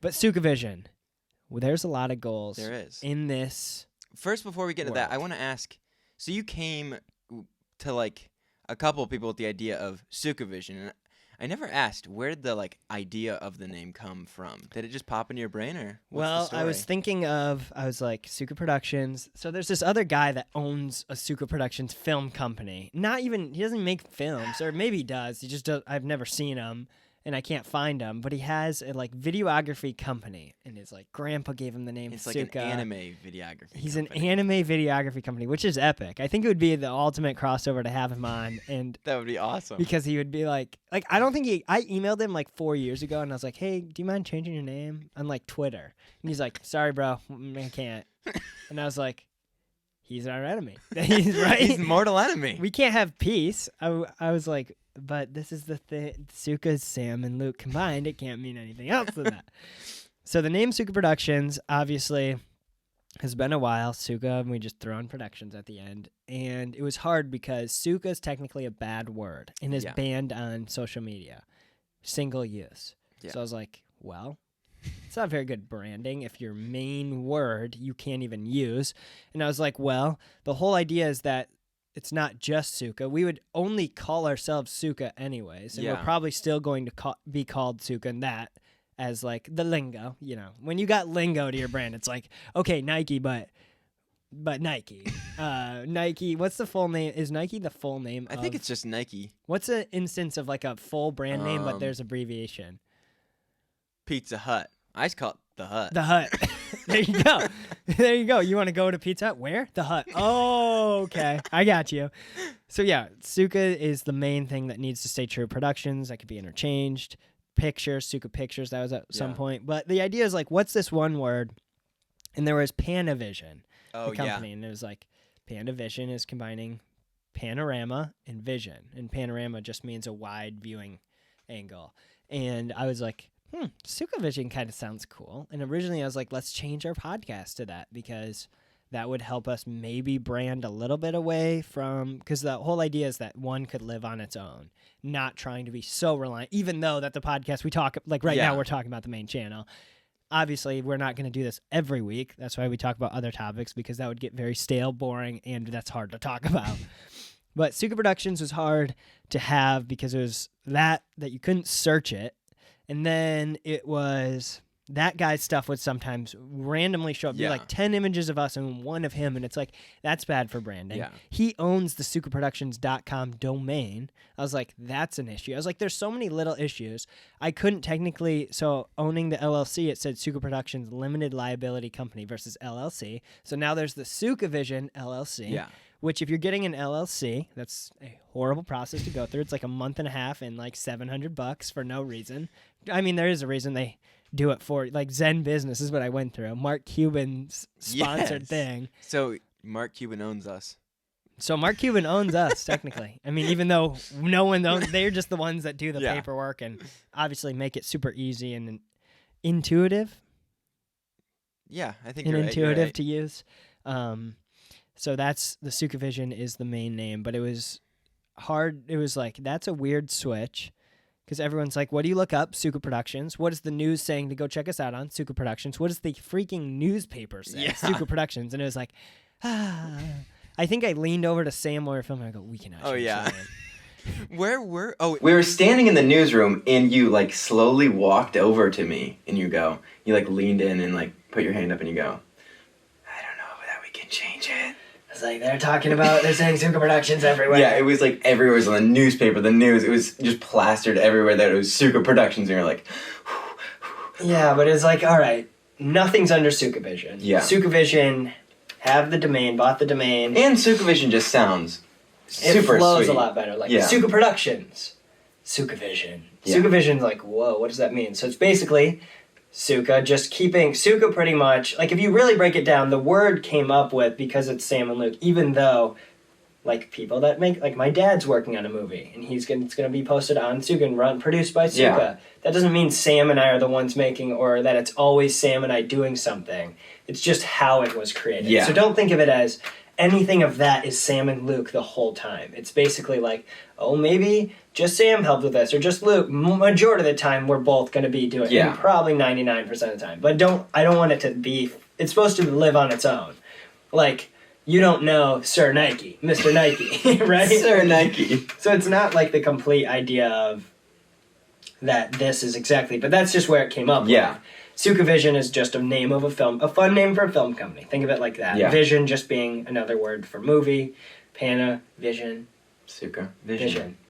But Sukavision, well, there's a lot of goals. There is. In this. First, before we get into that, I want to ask, so you came to, like, a couple of people with the idea of Sukavision, and I never asked, where did the, like, idea of the name come from? Did it just pop into your brain, or what's the story? I was thinking of, like, Suka Productions. So there's this other guy that owns a Suka Productions film company. He doesn't make films, or maybe he does. He just does. I've never seen him, and I can't find him. But he has a, like, videography company, and his, like, grandpa gave him the name Suka. It's like an anime videography He's company. an anime videography company, which is epic. I think it would be the ultimate crossover to have him on, and that would be awesome. Because he would be like I don't think I emailed him like 4 years ago, and I was like, hey, do you mind changing your name on like Twitter? And he's like, sorry, bro, I can't. And I was like, he's our enemy. He's right. He's mortal enemy. We can't have peace. I was like, but this is the thing. Suka's Sam and Luke combined. It can't mean anything else than that. So the name Suka Productions obviously has been a while. Suka, and we just throw in productions at the end. And it was hard because Suka is technically a bad word and is banned on social media. Single use. Yeah. So I was like, well, it's not very good branding if your main word you can't even use. And I was like, well, the whole idea is that it's not just Suka. We would only call ourselves Suka anyways. And we're probably still going to be called Suka, and that as like the lingo, you know. When you got lingo to your brand, it's like, okay, Nike, but Nike. Nike, what's the full name? Is Nike the full name? I think it's just Nike. What's an instance of like a full brand name, but there's abbreviation? Pizza Hut. I just call it The Hut. The Hut. There you go. There you go. You want to go to Pizza Hut? Where? The Hut. Oh, okay. I got you. So yeah, Suka is the main thing that needs to stay true. Productions, that could be interchanged. Pictures, Suka Pictures, that was at some point. But the idea is like, what's this one word? And there was Panavision, the company. And it was like, Panavision is combining panorama and vision. And panorama just means a wide viewing angle. And I was like, Sukavision kind of sounds cool. And originally I was like, let's change our podcast to that, because that would help us maybe brand a little bit away from, because the whole idea is that one could live on its own, not trying to be so reliant, even though that the podcast we talk, like now we're talking about the main channel. Obviously, we're not going to do this every week. That's why we talk about other topics, because that would get very stale, boring, and that's hard to talk about. But Suka Productions was hard to have because it was that you couldn't search it. And then it was that guy's stuff would sometimes randomly show up, be like 10 images of us and one of him. And it's like, that's bad for branding. Yeah. He owns the sukaproductions.com domain. I was like, that's an issue. I was like, there's so many little issues. I couldn't technically, so owning the LLC, it said Suka Productions Limited Liability Company versus LLC. So now there's the Sukavision LLC. Yeah. Which, if you're getting an LLC, that's a horrible process to go through. It's like a month and a half and like $700 for no reason. I mean, there is a reason they do it for, like, Zen Business is what I went through. Mark Cuban's sponsored thing. So Mark Cuban owns us. So Mark Cuban owns us, technically. I mean, even though no one owns, they're just the ones that do the paperwork and obviously make it super easy and intuitive. Yeah, I think and you're intuitive right. to use. So that's the Sukavision is the main name, but it was hard. It was like, that's a weird switch, because everyone's like, what do you look up? Suka Productions. What is the news saying to go check us out on? Suka Productions. What does the freaking newspaper say? Yeah. Suka Productions. And it was like, I think I leaned over to Sam while we were filming. I go, we cannot change that name. We were standing in the newsroom, and you like slowly walked over to me, and you like leaned in and like put your hand up, and you go, I don't know that we can change it. It's like, they're saying Suka Productions everywhere. Yeah, it was like everywhere. It was on the newspaper, the news. It was just plastered everywhere that it was Suka Productions, and you're like, yeah, but it's like, all right, nothing's under Sukavision. Yeah. Sukavision have the domain, bought the domain. And Sukavision just sounds super It flows sweet. A lot better. Like Suka Productions, Sukavision. Yeah. Sukavision's like, whoa, what does that mean? So it's basically Suka, just keeping Suka pretty much, like if you really break it down, the word came up with because it's Sam and Luke, even though like people that make, like my dad's working on a movie and it's going to be posted on Suka and produced by Suka. Yeah. That doesn't mean Sam and I are the ones making, or that it's always Sam and I doing something. It's just how it was created. Yeah. So don't think of it as anything of that is Sam and Luke the whole time. It's basically like, oh, maybe just Sam helped with this, or just Luke. Majority of the time, we're both going to be doing it. Yeah. And probably 99% of the time. But I don't want it to be... It's supposed to live on its own. Like, you don't know Sir Nike, Mr. Nike, right? Sir Nike. So it's not like the complete idea of that this is exactly... But that's just where it came up. Yeah. Sukavision is just a name of a film, a fun name for a film company. Think of it like that. Yeah. Vision just being another word for movie. Pana, vision, Suka. vision.